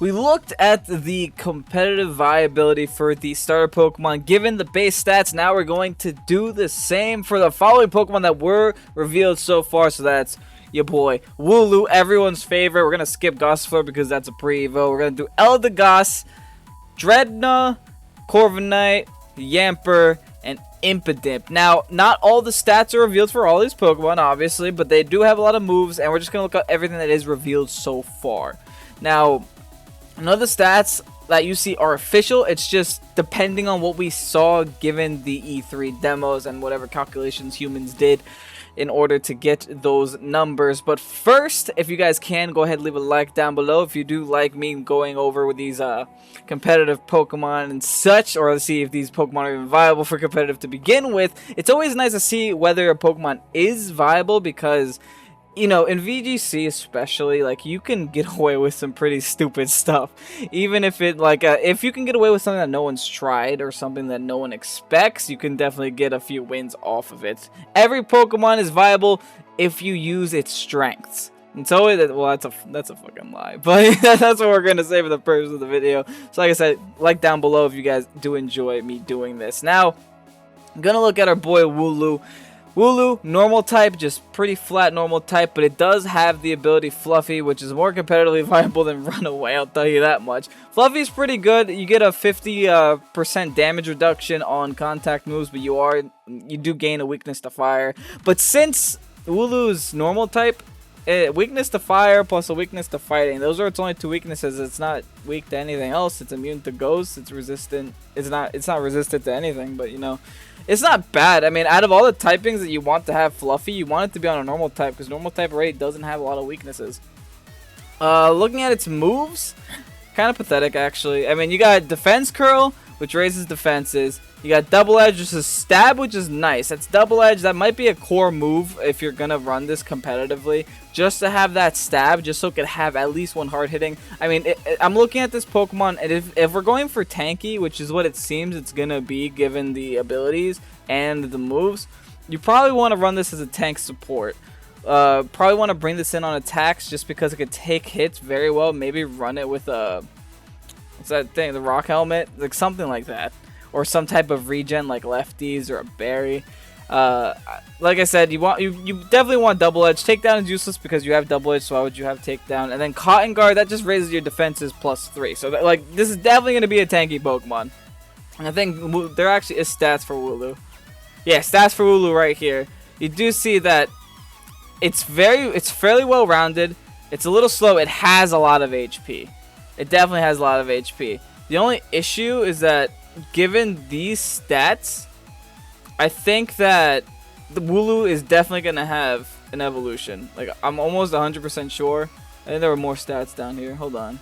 we looked at the competitive viability for the starter Pokemon given the base stats. Now we're going to do the same for the following Pokemon that were revealed so far. So that's your boy Wooloo, everyone's favorite. We're going to skip Gossifleur because that's a pre-evo. We're going to do Eldegoss, Drednaw, Corviknight, Yamper, and Impidimp. Now, not all the stats are revealed for all these Pokemon, obviously, but they do have a lot of moves, and we're just going to look at everything that is revealed so far. Now, none of the stats that you see are official. It's just depending on what we saw given the E3 demos and whatever calculations humans did in order to get those numbers. But first, if you guys can, go ahead and leave a like down below if you do like me going over with these competitive Pokemon and such, or see if these Pokemon are even viable for competitive to begin with. It's always nice to see whether a Pokemon is viable because, you know, in VGC especially, like, you can get away with some pretty stupid stuff. Even if it, like, if you can get away with something that no one's tried or something that no one expects, you can definitely get a few wins off of it. Every Pokemon is viable if you use its strengths. It's always, well, that's a fucking lie, but that's what we're gonna say for the purpose of the video. So like I said, like down below if you guys do enjoy me doing this. Now, I'm gonna look at our boy Wooloo. Wooloo, normal type, just pretty flat normal type, but it does have the ability Fluffy, which is more competitively viable than Runaway, I'll tell you that much. Fluffy's pretty good. You get a 50% damage reduction on contact moves, but you do gain a weakness to fire. But since Wooloo's normal type, weakness to fire plus a weakness to fighting, those are its only two weaknesses. It's not weak to anything else. It's immune to ghosts. It's resistant. It's not resistant to anything, but you know, it's not bad. I mean, out of all the typings that you want to have Fluffy, you want it to be on a normal type because normal type already doesn't have a lot of weaknesses. Looking at its moves, kind of pathetic actually. I mean, you got Defense Curl, which raises defenses. You got Double Edge, which is Stab, which is nice. That's Double Edge. That might be a core move if you're going to run this competitively. Just to have that Stab, just so it could have at least one hard hitting. I mean, I'm looking at this Pokemon, and if we're going for tanky, which is what it seems it's going to be given the abilities and the moves, you probably want to run this as a tank support. Probably want to bring this in on attacks just because it could take hits very well. Maybe run it with a... what's that thing? The Rock Helmet? Like something like that. Or some type of regen like Lefties or a Berry. Like I said, you definitely want Double Edge. Takedown is useless because you have Double Edge, so why would you have Takedown? And then Cotton Guard, that just raises your defenses +3. So that, like, this is definitely going to be a tanky Pokemon. And I think there actually is stats for Wooloo. Yeah, stats for Wooloo right here. You do see that it's fairly well rounded. It's a little slow. It has a lot of HP. It definitely has a lot of HP. The only issue is that given these stats, I think that the Wooloo is definitely going to have an evolution. Like, I'm almost 100% sure. I think there were more stats down here. Hold on.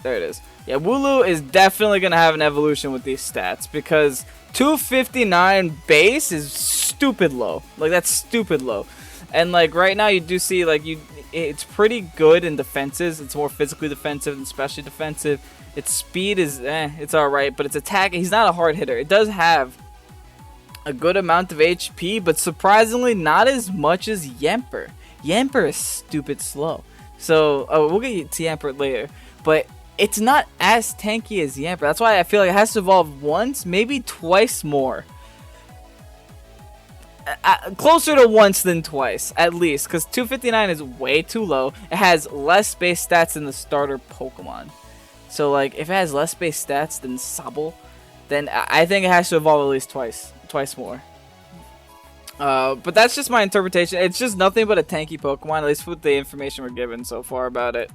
There it is. Yeah, Wooloo is definitely going to have an evolution with these stats because 259 base is stupid low. Like, that's stupid low. And, like, right now you do see, like, it's pretty good in defenses. It's more physically defensive than specially defensive. Its speed is, it's alright, but its attack, he's not a hard hitter. It does have a good amount of HP, but surprisingly not as much as Yamper. Yamper is stupid slow. So, we'll get to Yamper later. But it's not as tanky as Yamper. That's why I feel like it has to evolve once, maybe twice more. Closer to once than twice, at least, because 259 is way too low. It has less base stats than the starter Pokemon. So, like, if it has less base stats than Sobble, then I think it has to evolve at least twice more. But that's just my interpretation. It's just nothing but a tanky Pokemon, at least with the information we're given so far about it.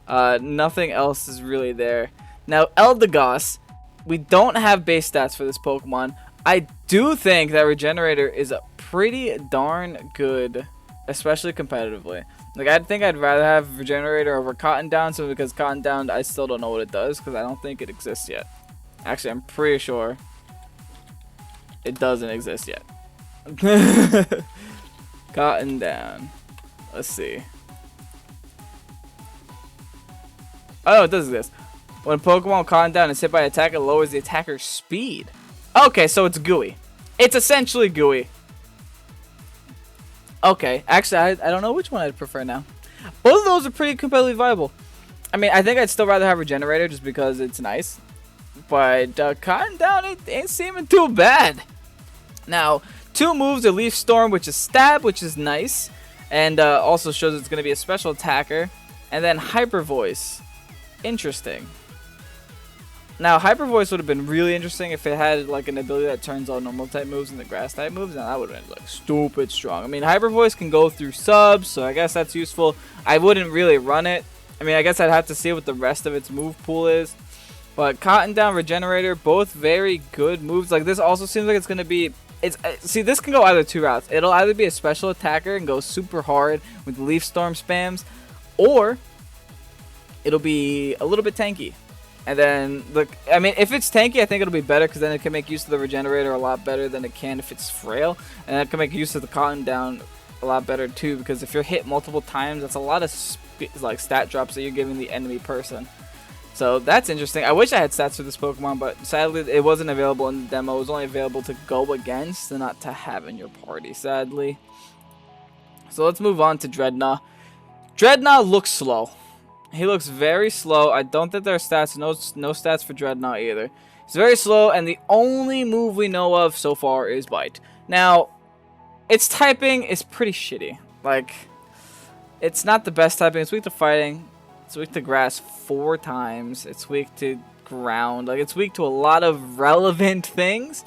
Nothing else is really there. Now, Eldegoss, we don't have base stats for this Pokemon. I do think that Regenerator is a pretty darn good, especially competitively. Like, I think I'd rather have Regenerator over Cotton Down, so because Cotton Down, I still don't know what it does, because I don't think it exists yet. Actually, I'm pretty sure it doesn't exist yet. Cotton Down. Let's see. Oh, it does exist. When Pokemon Cotton Down is hit by an attack, it lowers the attacker's speed. Okay, so it's gooey. It's essentially gooey. Okay, actually, I don't know which one I'd prefer now. Both of those are pretty competitively viable. I mean, I think I'd still rather have Regenerator just because it's nice. But Cotton Down ain't seeming too bad. Now, 2 moves are Leaf Storm, which is Stab, which is nice. And also shows it's going to be a special attacker. And then Hyper Voice. Interesting. Now, Hyper Voice would have been really interesting if it had like an ability that turns all normal type moves into grass type moves. Now, that would have been like stupid strong. I mean, Hyper Voice can go through subs, so I guess that's useful. I wouldn't really run it. I mean, I guess I'd have to see what the rest of its move pool is. But Cotton Down, Regenerator, both very good moves. Like, this also seems like it's going to be... see, this can go either 2 routes. It'll either be a special attacker and go super hard with Leaf Storm spams, or it'll be a little bit tanky. And then, look, I mean, if it's tanky, I think it'll be better because then it can make use of the Regenerator a lot better than it can if it's frail. And it can make use of the Cotton Down a lot better too, because if you're hit multiple times, that's a lot of like stat drops that you're giving the enemy person. So that's interesting. I wish I had stats for this Pokemon, but sadly it wasn't available in the demo. It was only available to go against and not to have in your party, sadly. So let's move on to Drednaw. Drednaw looks slow. He looks very slow. I don't think there are stats. No stats for Drednaw either. He's very slow, and the only move we know of so far is Bite. Now, its typing is pretty shitty. Like, it's not the best typing. It's weak to fighting. It's weak to grass 4 times. It's weak to ground. Like, it's weak to a lot of relevant things.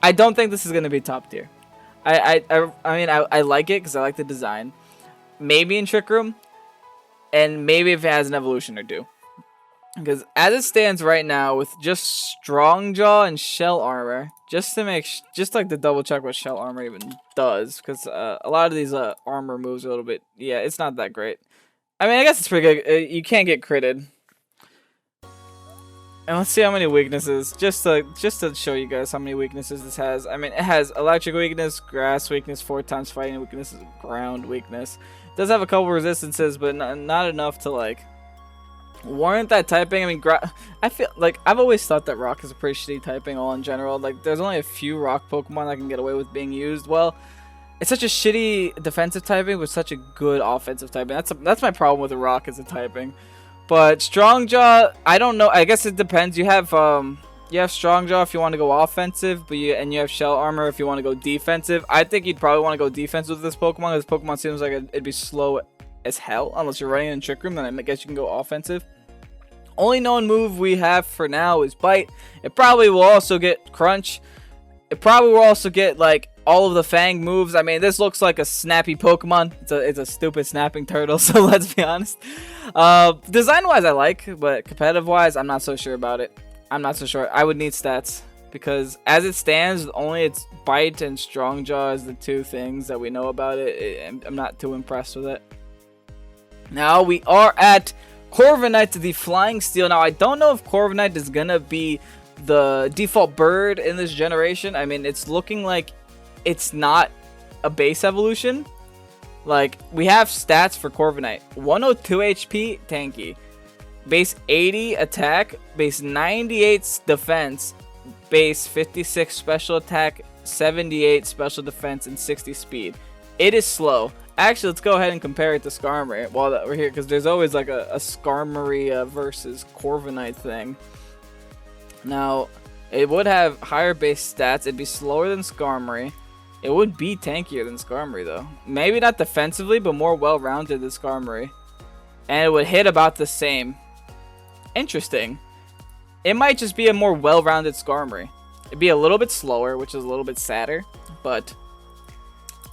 I don't think this is going to be top tier. I mean, I like it because I like the design. Maybe in Trick Room. And maybe if it has an evolution or 2. Because as it stands right now, with just Strong Jaw and Shell Armor, just like to double check what Shell Armor even does, because a lot of these armor moves are a little bit, yeah, it's not that great. I mean, I guess it's pretty good. You can't get critted. And let's see how many weaknesses, just to show you guys how many weaknesses this has. I mean, it has Electric Weakness, Grass Weakness, 4 times Fighting Weakness, Ground Weakness. It does have a couple resistances, but not enough to, like, warrant that typing. I mean, I feel like I've always thought that Rock is a pretty shitty typing all in general. Like, there's only a few Rock Pokemon that can get away with being used well. It's such a shitty defensive typing with such a good offensive typing. That's my problem with the Rock as a typing. But Strongjaw, I don't know. I guess it depends. You have Strongjaw if you want to go offensive, but you have Shell Armor if you want to go defensive. I think you'd probably want to go defensive with this Pokemon. This Pokemon seems like it'd be slow as hell unless you're running in Trick Room. Then I guess you can go offensive. Only known move we have for now is Bite. It probably will also get Crunch. It probably will also get like all of the Fang moves. I mean, this looks like a snappy Pokemon. It's a stupid snapping turtle, so let's be honest. Design-wise, I like, but competitive-wise, I'm not so sure about it. I'm not so sure. I would need stats, because as it stands, only its Bite and Strongjaw is the 2 things that we know about it. I'm not too impressed with it. Now, we are at Corviknight, the Flying Steel. Now, I don't know if Corviknight is going to be the default bird in this generation. I mean, it's looking like it's not a base evolution. Like, we have stats for Corviknight. 102 HP, tanky. Base 80 attack, base 98 defense, base 56 special attack, 78 special defense, and 60 speed. It is slow. Actually, let's go ahead and compare it to Skarmory while we're here, because there's always like a Skarmory versus Corviknight thing. Now, it would have higher base stats. It'd be slower than Skarmory. It would be tankier than Skarmory, though. Maybe not defensively, but more well-rounded than Skarmory. And it would hit about the same. Interesting. It might just be a more well-rounded Skarmory. It'd be a little bit slower, which is a little bit sadder, but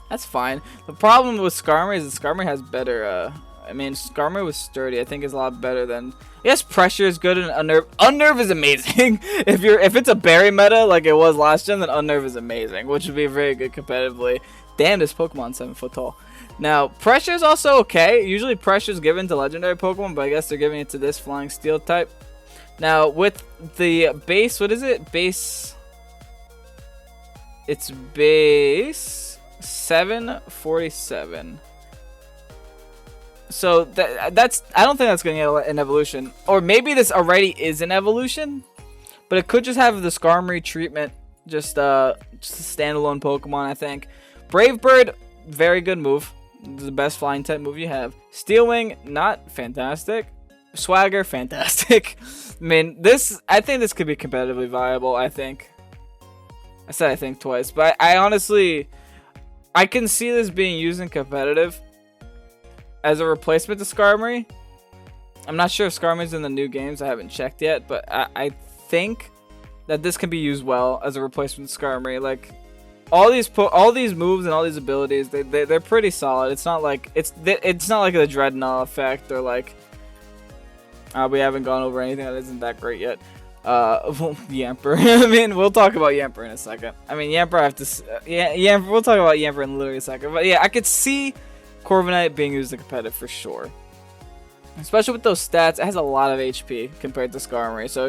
that's fine. The problem with Skarmory is that Skarmory has better, I mean, Skarmory was sturdy. I think is a lot better than... Yes, pressure is good, and Unnerve. Unnerve is amazing. If it's a berry meta like it was last gen, then Unnerve is amazing, which would be very good competitively. Damn, this Pokemon's 7 foot tall. Now, pressure is also okay. Usually pressure is given to legendary Pokemon, but I guess they're giving it to this Flying Steel type. Now, with the base, what is it? Base... It's base 747. So that's I don't think that's going to get an evolution. Or maybe this already is an evolution, but it could just have the Skarmory treatment, just a standalone Pokemon, I think. Brave Bird, very good move. the best flying type move you have. Steel Wing, not fantastic. Swagger, fantastic. I mean, I think this could be competitively viable, I think. I said I think twice, but I honestly, I can see this being used in competitive as a replacement to Skarmory. I'm not sure if Skarmory's in the new games, I haven't checked yet, but I think that this can be used well as a replacement to Skarmory. Like, all these moves and all these abilities, they're pretty solid. It's not like it's not like the Drednaw effect or like we haven't gone over anything that isn't that great yet. Yamper. I mean, we'll talk about Yamper in a second. I mean, Yamper, Yamper. We'll talk about Yamper in literally a second. But yeah, I could see Corviknight being used in competitive for sure. Especially with those stats, it has a lot of HP compared to Skarmory, so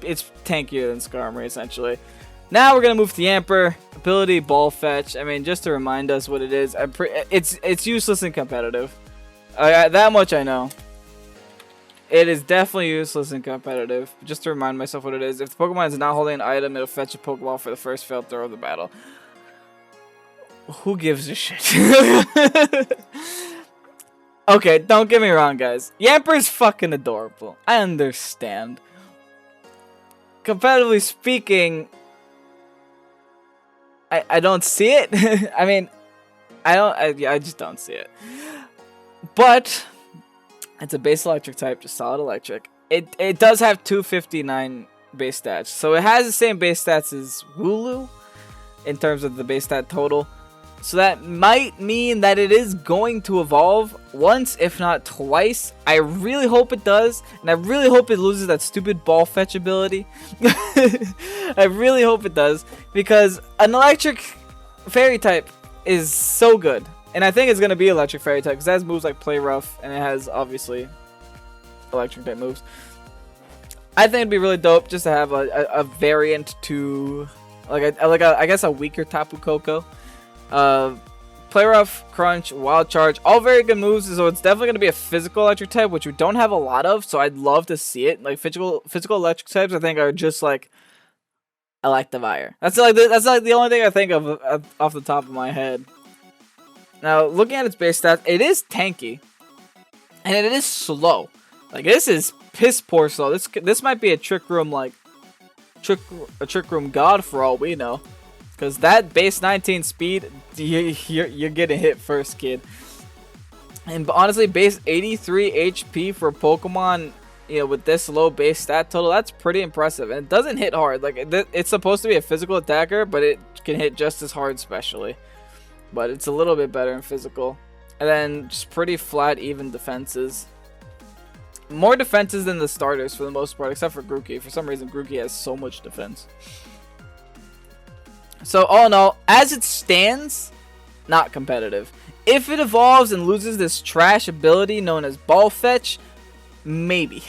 it's tankier than Skarmory essentially. Now we're gonna move to Yamper. Ability Ball Fetch. I mean, just to remind us what it is, it's useless in competitive. That much I know. It is definitely useless in competitive. Just to remind myself what it is. If the Pokemon is not holding an item, it'll fetch a Pokeball for the first failed throw of the battle. Who gives a shit? Okay, don't get me wrong, guys. Yamper is fucking adorable. I understand. Competitively speaking, I don't see it. I mean, I just don't see it. But it's a base electric type, just solid electric. It does have 259 base stats, so it has the same base stats as Wooloo in terms of the base stat total. So that might mean that it is going to evolve once, if not twice. I really hope it does, and I really hope it loses that stupid ball fetch ability. I really hope it does, because an electric fairy type is so good. And I think it's going to be electric fairy type, because it has moves like Play Rough, and it has, obviously, electric type moves. I think it'd be really dope just to have a variant to, I guess a weaker Tapu Koko. Play Rough, Crunch, Wild Charge, all very good moves, so it's definitely going to be a physical electric type, which we don't have a lot of, so I'd love to see it. Like, physical electric types, I think, are just, like, Electivire. That's like the only thing I think of off the top of my head. Now, looking at its base stats, it is tanky, and it is slow. Like, this is piss poor slow. This might be a Trick Room, like, a Trick Room god for all we know. Because that base 19 speed, you're getting hit first, kid. And honestly, base 83 HP for Pokemon, you know, with this low base stat total, that's pretty impressive. And it doesn't hit hard. Like, it's supposed to be a physical attacker, but it can hit just as hard, especially. But it's a little bit better in physical. And then just pretty flat, even defenses. More defenses than the starters for the most part, except for Grookey. For some reason, Grookey has so much defense. So, all in all, as it stands, not competitive. If it evolves and loses this trash ability known as Ball Fetch, maybe.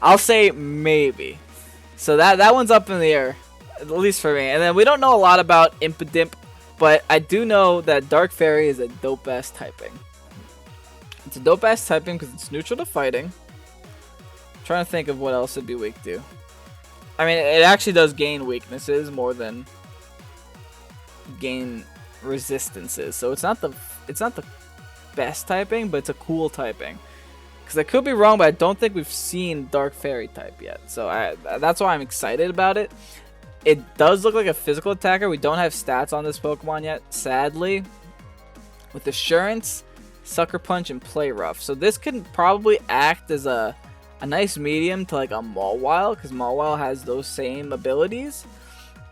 I'll say maybe. So that one's up in the air, at least for me. And then we don't know a lot about Impidimp, but I do know that Dark Fairy is a dope-ass typing. It's a dope-ass typing because it's neutral to fighting. I'm trying to think of what else it'd be weak to. I mean, it actually does gain weaknesses more than gain resistances, so it's not the best typing, but it's a cool typing. Because I could be wrong, but I don't think we've seen Dark Fairy type yet, so that's why I'm excited about it. It does look like a physical attacker. We don't have stats on this Pokemon yet, sadly. With Assurance, Sucker Punch, and Play Rough, so this could probably act as a nice medium to like a Mawile, because Mawile has those same abilities.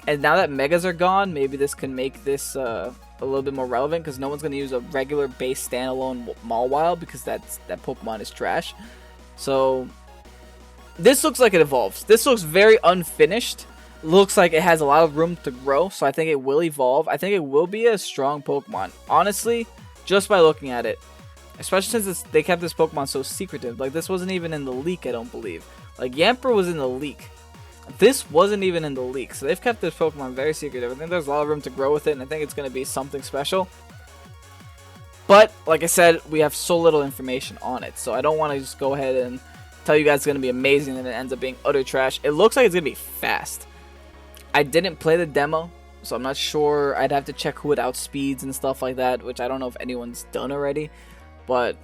And now that Megas are gone, maybe this can make this a little bit more relevant, because no one's going to use a regular base standalone Mawile, because that Pokemon is trash. So this looks like it evolves. This looks very unfinished. Looks like it has a lot of room to grow, so I think it will evolve. I think it will be a strong Pokemon. Honestly, just by looking at it. Especially since they kept this Pokemon so secretive. Like, this wasn't even in the leak, I don't believe. Like, Yamper was in the leak. This wasn't even in the leak, so they've kept this Pokemon very secretive. I think there's a lot of room to grow with it, and I think it's going to be something special. But, like I said, we have so little information on it, so I don't want to just go ahead and tell you guys it's going to be amazing and it ends up being utter trash. It looks like it's going to be fast. I didn't play the demo, so I'm not sure. I'd have to check who it outspeeds and stuff like that, which I don't know if anyone's done already. But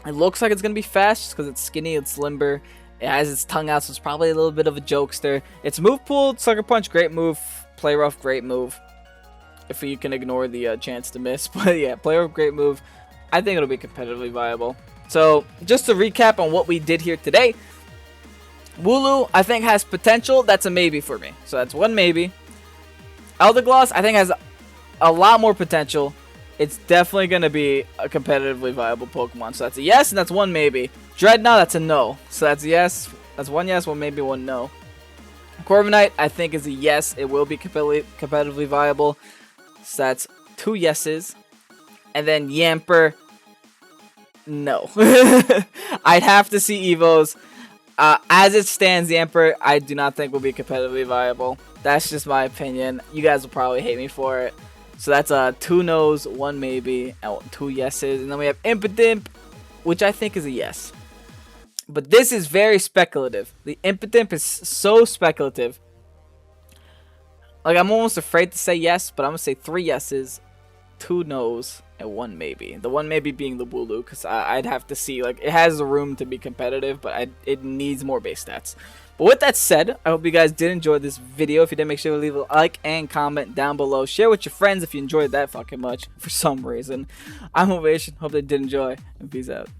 it looks like it's going to be fast because it's skinny, it's limber. It has its tongue out, so it's probably a little bit of a jokester. Its move pool, Sucker Punch, great move. Play Rough, great move. If you can ignore the chance to miss. But yeah, Play Rough, great move. I think it'll be competitively viable. So just to recap on what we did here today. Wooloo, I think, has potential. That's a maybe for me. So that's one maybe. Eldegoss, I think, has a lot more potential. It's definitely going to be a competitively viable Pokemon. So that's a yes, and that's one maybe. Drednaw, that's a no. So that's a yes. That's one yes, one maybe, one no. Corviknight, I think, is a yes. It will be competitively viable. So that's two yeses. And then Yamper, no. I'd have to see Evos. As it stands, Yamper, I do not think will be competitively viable. That's just my opinion. You guys will probably hate me for it. So that's two no's, one maybe, and two yeses. And then we have Impidimp, which I think is a yes. But this is very speculative. The Impidimp is so speculative. Like, I'm almost afraid to say yes, but I'm going to say three yeses, two no's, and one maybe. The one maybe being the Wooloo, because I'd have to see. Like, it has the room to be competitive, but it needs more base stats. But with that said, I hope you guys did enjoy this video. If you did, make sure to leave a like and comment down below. Share with your friends if you enjoyed that fucking much for some reason. I'm Ovation. Hope they did enjoy, and peace out.